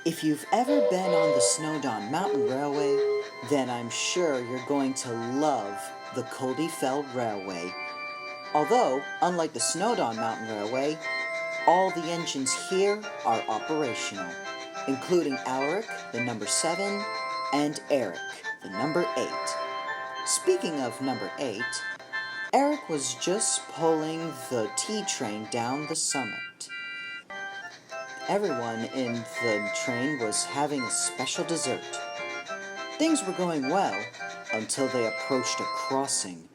If you've ever been on the Snowdon Mountain Railway, then I'm sure you're going to love the Coldefeld Railway. Although, unlike the Snowdon Mountain Railway, all the engines here are operational, including Alaric, the number 7, and Eric, the number 8. Speaking of number 8, Eric was just pulling the T train down the summit. Everyone in the train was having a special dessert. Things were going well until they approached a crossing.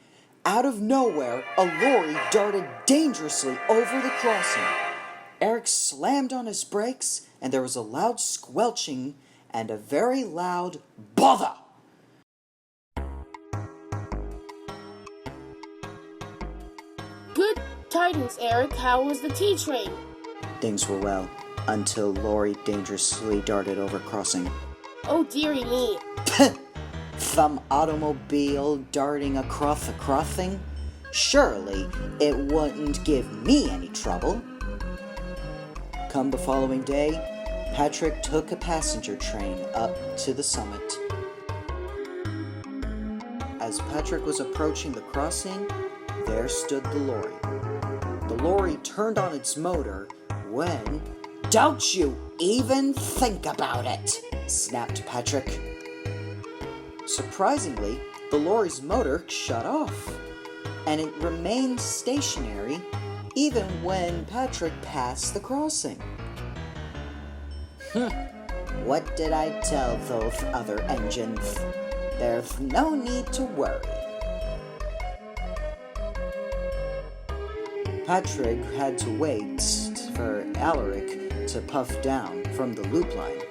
Out of nowhere, a lorry darted dangerously over the crossing. Eric slammed on his brakes, and there was a loud squelching and a very loud bother. Good tidings, Eric. How was the T train? Things were well until lorry dangerously darted over crossing. Oh, dearie me. Some automobile darting across a crossing? Surely it wouldn't give me any trouble. Come the following day, Patrick took a passenger train up to the summit. As Patrick was approaching the crossing, there stood the lorry. The lorry turned on its motor when... "Don't you even think about it!" snapped Patrick. Surprisingly, the lorry's motor shut off, and it remained stationary even when Patrick passed the crossing. What did I tell those other engines? There's no need to worry. Patrick had to wait for Alaric to puff down from the loop line.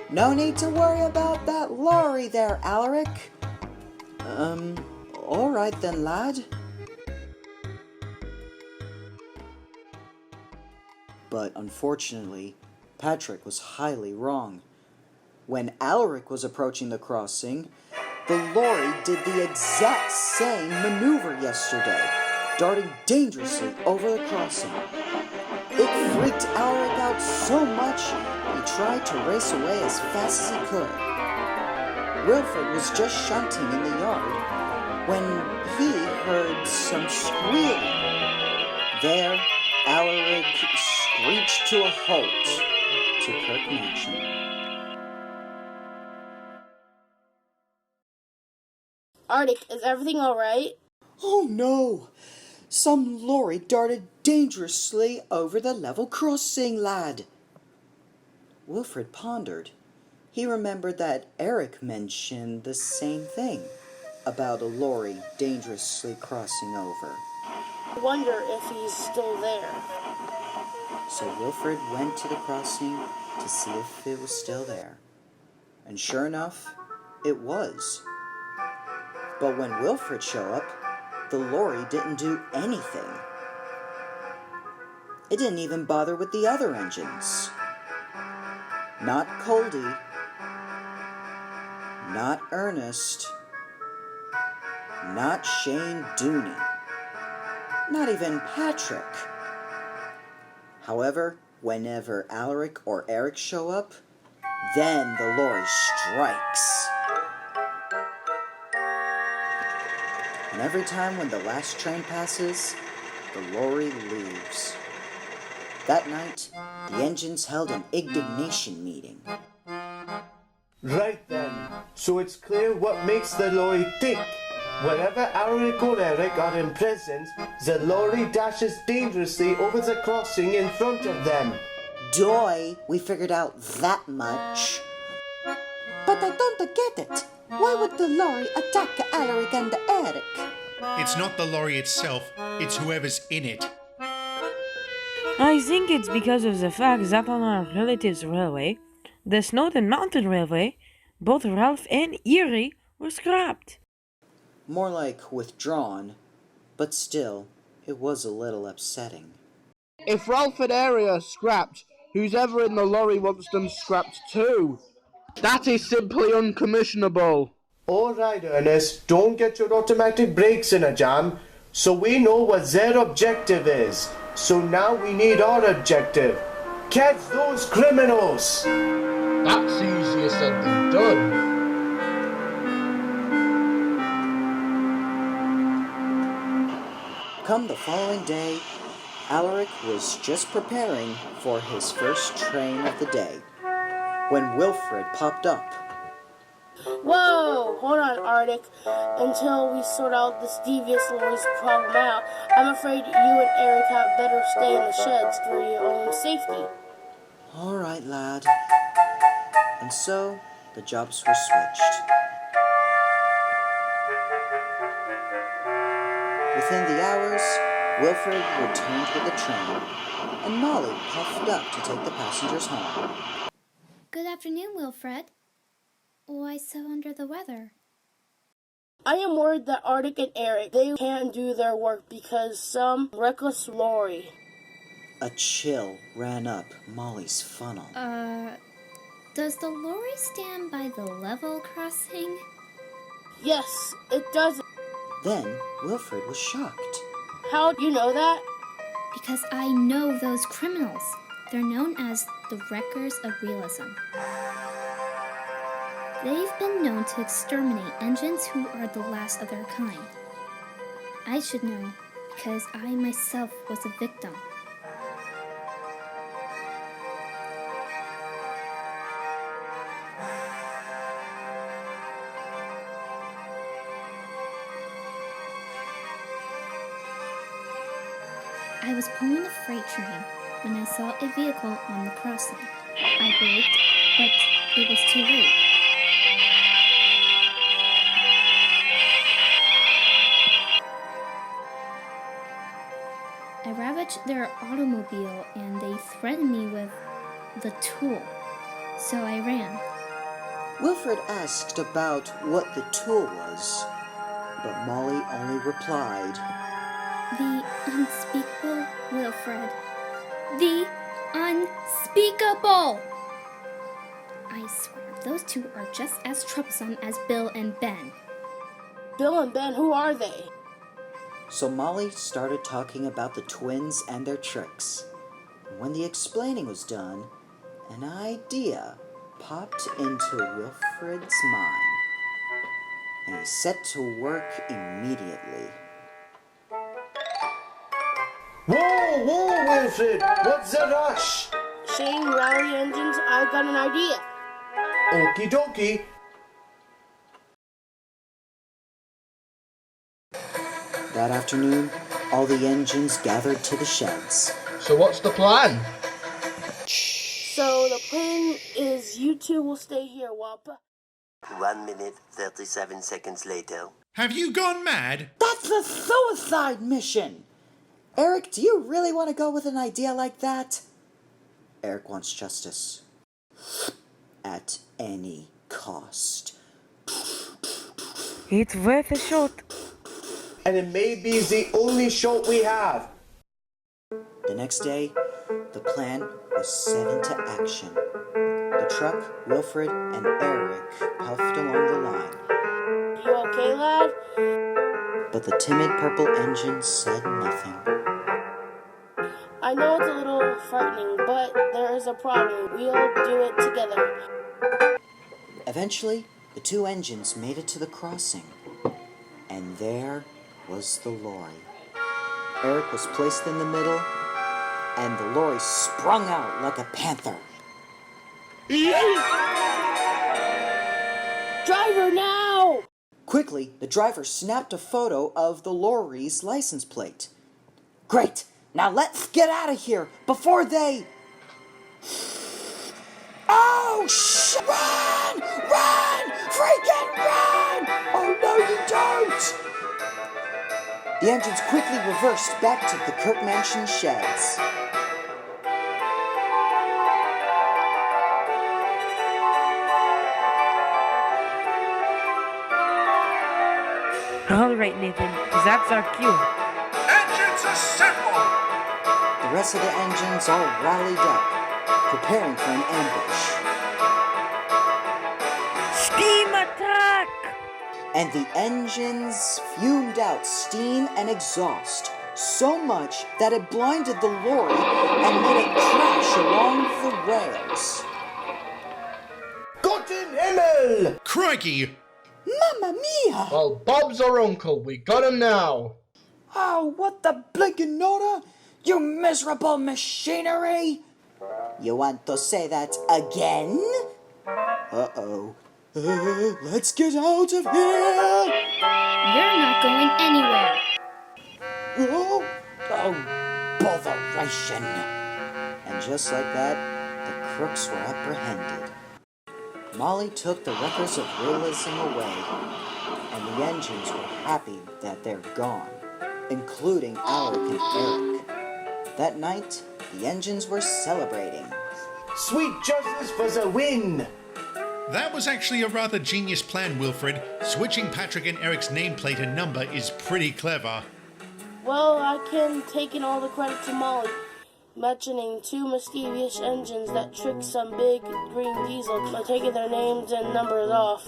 "No need to worry about that lorry there, Alaric." Alright then, lad. But unfortunately, Patrick was highly wrong. When Alaric was approaching the crossing, the lorry did the exact same maneuver yesterday, darting dangerously over the crossing. It freaked Alaric out so much, he tried to race away as fast as he could. Wilfred was just shunting in the yard when he heard some squealing. There, Alaric screeched to a halt to Kirk Mansion. Arctic, is everything alright? Oh no! Some lorry darted dangerously over the level crossing, lad. Wilfred pondered. He remembered that Eric mentioned the same thing about a lorry dangerously crossing over. I wonder if he's still there. So Wilfred went to the crossing to see if it was still there. And sure enough, it was. But when Wilfred showed up, the lorry didn't do anything. It didn't even bother with the other engines. Not Coldy, not Ernest, not Shane Dooney, not even Patrick. However, whenever Alaric or Eric show up, then the lorry strikes. And every time when the last train passes, the lorry leaves. That night, the engines held an indignation meeting. Right then, so it's clear what makes the lorry tick. Wherever Alric or Eric are in presence, the lorry dashes dangerously over the crossing in front of them. Doy, we figured out that much. But I don't get it. Why would the lorry attack Alaric and Eric? It's not the lorry itself, it's whoever's in it. I think it's because of the fact that on our relatives' railway, the Snowden Mountain Railway, both Ralph and Erie were scrapped. More like withdrawn, but still, it was a little upsetting. If Ralph and Erie are scrapped, who's ever in the lorry wants them scrapped too. That is simply uncommissionable. Alright, Ernest, don't get your automatic brakes in a jam, so we know what their objective is. So now we need our objective. Catch those criminals! That's easier said than done. Come the following day, Alaric was just preparing for his first train of the day when Wilfred popped up. Whoa! Hold on, Arctic. Until we sort out this devious lorry's problem out, I'm afraid you and Eric had better stay in the sheds for your own safety. All right, lad. And so, the jobs were switched. Within the hours, Wilfred returned with the train, and Molly puffed up to take the passengers home. Good afternoon, Wilfred. Why so under the weather? I am worried that Arctic and Eric, they can't do their work because some reckless lorry. A chill ran up Molly's funnel. Does the lorry stand by the level crossing? Yes, it does. Then Wilfred was shocked. How do you know that? Because I know those criminals. They're known as the Wreckers of Realism. They've been known to exterminate engines who are the last of their kind. I should know, because I myself was a victim. I was pulling a freight train when I saw a vehicle on the crossing. I braked, but it was too late. I ravaged their automobile and they threatened me with the tool, so I ran. Wilfred asked about what the tool was, but Molly only replied, The unspeakable, Wilfred. The unspeakable! I swear, those two are just as troublesome as Bill and Ben. Bill and Ben, who are they? So Molly started talking about the twins and their tricks. When the explaining was done, an idea popped into Wilfred's mind, and he set to work immediately. Whoa, whoa, Wilfred! What's the rush? Shane, rally engines, I got an idea. Okie dokie. That afternoon, all the engines gathered to the sheds. So what's the plan? So the plan is you two will stay here, Wappa. 1 minute, 37 seconds later. Have you gone mad? That's the suicide mission! Eric, do you really want to go with an idea like that? Eric wants justice. At any cost. It's worth a shot. And it may be the only shot we have. The next day, the plan was set into action. The truck, Wilfred, and Eric puffed along the line. You okay, lad? But the timid purple engine said nothing. I know it's a little frightening, but there is a problem. We'll do it together. Eventually, the two engines made it to the crossing. And there was the lorry. Eric was placed in the middle, and the lorry sprung out like a panther. Driver, now! Quickly, the driver snapped a photo of the lorry's license plate. Great! Now let's get out of here before they... Oh, run! Run! Freaking run! Oh, no, you don't! The engines quickly reversed back to the Kirk Mansion sheds. All right, Nathan, that's our cue. Engines assemble! The rest of the engines all rallied up, preparing for an ambush. Steam attack! And the engines fumed out steam and exhaust so much that it blinded the lorry and made it crash along the rails. Guten Himmel! Crikey! Mamma mia! Well, Bob's our uncle. We got him now. Oh, what the blinking Nora? You miserable machinery! You want to say that again? Uh-oh. Let's get out of here! You're not going anywhere. Oh, botheration. And just like that, the crooks were apprehended. Molly took the wreckers of realism away, and the engines were happy that they're gone, including Alec and Eric. That night, the engines were celebrating. Sweet justice for the win! That was actually a rather genius plan, Wilfred. Switching Patrick and Eric's nameplate and number is pretty clever. Well, I can take in all the credit to Molly, mentioning two mischievous engines that tricked some big green diesel by taking their names and numbers off.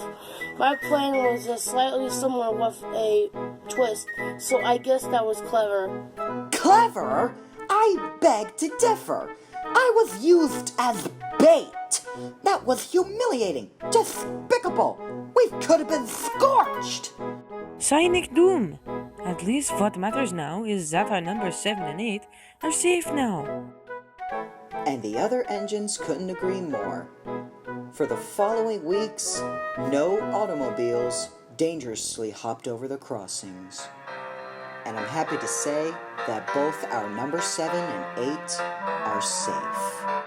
My plan was just slightly similar with a twist, so I guess that was clever. Clever? I beg to differ. I was used as bait. That was humiliating, despicable. We could have been scorched. Cynic Doom! At least what matters now is that our numbers 7 and 8 are safe now. And the other engines couldn't agree more. For the following weeks, no automobiles dangerously hopped over the crossings. And I'm happy to say that both our number 7 and 8 are safe.